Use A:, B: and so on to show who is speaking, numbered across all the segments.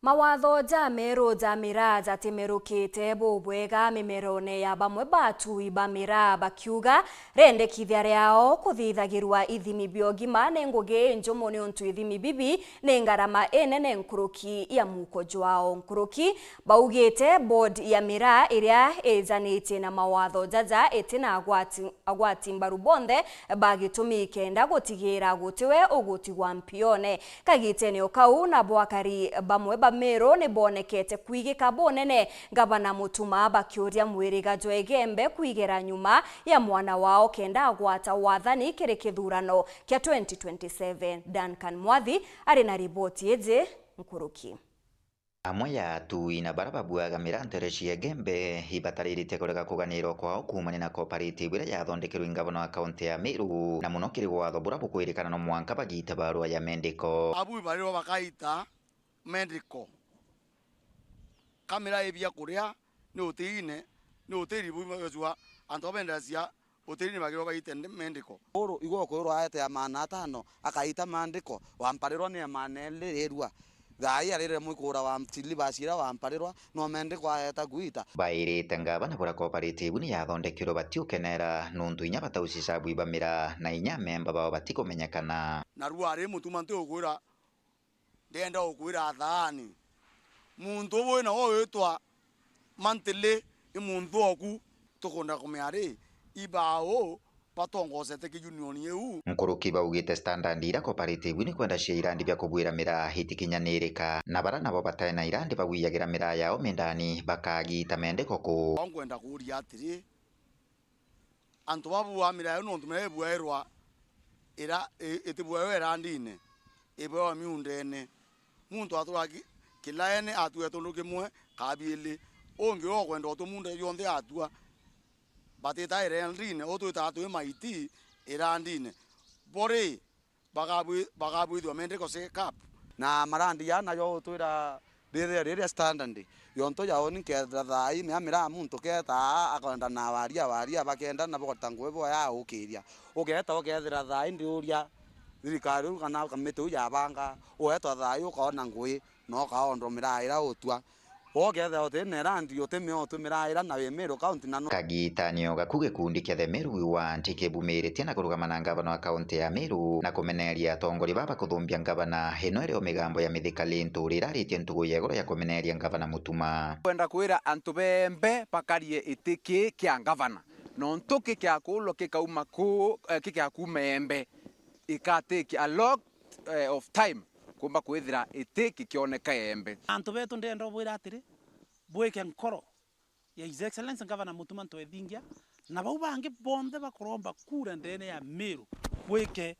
A: Mawatho jameru jamira jatimerukite bubwega mimerone ya bamwe batui bamira bakiuga rendekithia riao kuthithagirwa ithimi biogima nengugi njumu ni untu ithimi bibi ni ngarama enene nkuruki ya muko jwao nkuruki baugite board ya mira iria ejanitie na mawatho jaja etina agwati mbaru bonthe bagitumi kenda gutigira gutiwe ugutigwa mpione kagitene okau na bwakari bamwe Meru ni bonekete kwigika bonene gavana Mutuma bakiuria mwiriga Jwegembe kwigera nyuma ya mwana wao kenda agwata wathani kiri kithurano kia 2027. Duncan Mwathi ari na riboti eje nkuruki.
B: Amwe ya atui na bara babuaga mirantere Jwegembe ibataririte kurega kuganirwo kwao kumana na cooperative iria yathondekerwo ingavana wa kaunti ya Meru na muno kiri watho bura bukwirikana no mwanka bagita barua ya mendiko
C: abui bariro bakaita medical kamera ebia kuria ni utiri bumagezwa anto bendasia utiri ni bagiro baitende medical
D: oro igoko ro ayete ya mana tano akaita mandiko wamparirwa ni manele lerwa thai arire mwikura wa mtili basira wamparirwa no mendiko ayeta guita
B: bairite ngavana bura cooperative ni yathondekirwo batiukenera nundu inya bataucisha bui bamira na inya memba bao batikumenyekana
C: na ruare Mutuma nte ukwira ndenda ukwira thani muntu we na wetwa mantele imuntu oku tukunda kumeari ibao patongosete ki union yeu
B: nkuruki baugite standard ira cooperative ni kwenda cia irandi bya kubwira mira hitikinyanirika na bara nabo batae na irandi bawiyagira mira yao mindani bakagita mendeko ku
C: onkwenda kuria atiri antu babu wa mira no ntu mebuerwa ira etibwewe randine ibo miundene muntu aturagi kila ene atue tondu kimwe kabili onge okwenda otumunde yonthe atua batita irendine otwita atue maiti irandine bore bagabu mendeko se cap
D: na marandi yana yo twira rire standard yonto ya oni ke thai me amira muntu ke ta akonda na waria bakenda na bogota ngwebo ya ukiria ugeta ukethira thai ndiuria thirikari kana kamite ya banga uetwa thai ukona ngui no kaondo miraira utua ogethe otene randi oteme otumiraira na Meru county na
B: kagitanio gakuge kundi kia the Meru wa ntike bumiritie na kurugamana ngavana wa kaunti ya Meru na kumeneria atongori baba kuthumbia ngavana heno ere migambo ya mithikali nturira ritie ntugu yegoro ya kumeneria ngavana Mutuma
E: kwenda kwira antu bembe pakarie itiki kia ngavana no ntuki kia kulo kikauma ku kikia kumembe ikateki a lot of time kumba kwithira itiki kioneka embe
F: antu betu ndenda bwira atiri bweke nkoro ya His Excellency Governor Mutuma ntwethingia na bau bangi bonthe bakoromba kura ndene ya Meru bweke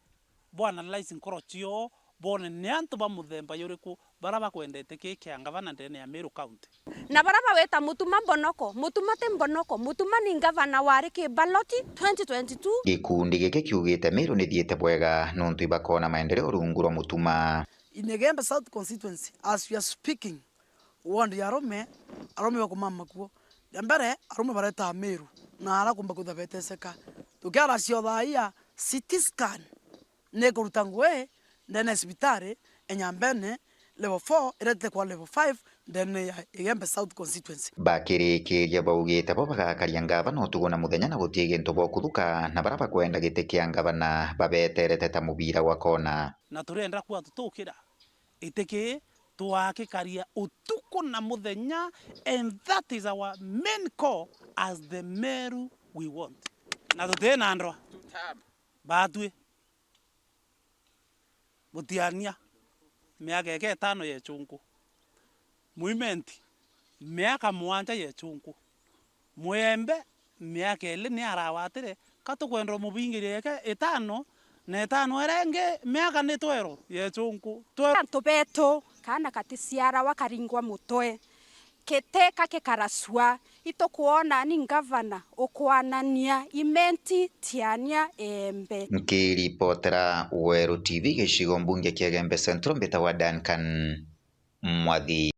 F: bwana analyze nkoro cio bone ni antu ba muthemba yuriku bara bakwendete kiki ya Governor ndene ya Meru County
G: na bara baweta Mutuma mbonoko Mutuma te mbonoko Mutuma ni Governor wari ki baloti 2022
B: gikundi gike kiugite Meru ni thiete bwega nuntu ibakona maendeleo runguro Mutuma
H: in Jwegembe South constituency as we are speaking wandi ya arome bakumama kuo mbere arome bareta Meru na ara kumba kuthabeteseka tukiara cio thaia CT scan ne kuruta ngwe ndene sibitari enyambene level 4 irete kwa level 5 ndene ya Jwegembe South constituency
B: bakirikiria baugite bo bagakaria ngavana utugona muthenya na gutie gintu bokuthuka na bara bakwenda gite kia ngavana babeterete ta mubira gwa kona
F: na turenda kwa tutukira itiki tuakikaria utuko na muthenya and that is our main call as the Meru we want na tutena andwa batwe mutiania miaka eke tano ye chungu movement miaka mwanja ye chungu mwembe miaka ile ni arawatire katukwendro mubingire eke etano na etano erenge miaka ni twero ye chungu
G: antu betu kana katisiara wakaringwa mutwe keteka kekarasua itokuona ni Governor ukwanania imenti tiania embe
B: nkiripotera Weru TV gicigo mbunge kia Jwegembe Central mbeta wa Duncan Mwathi.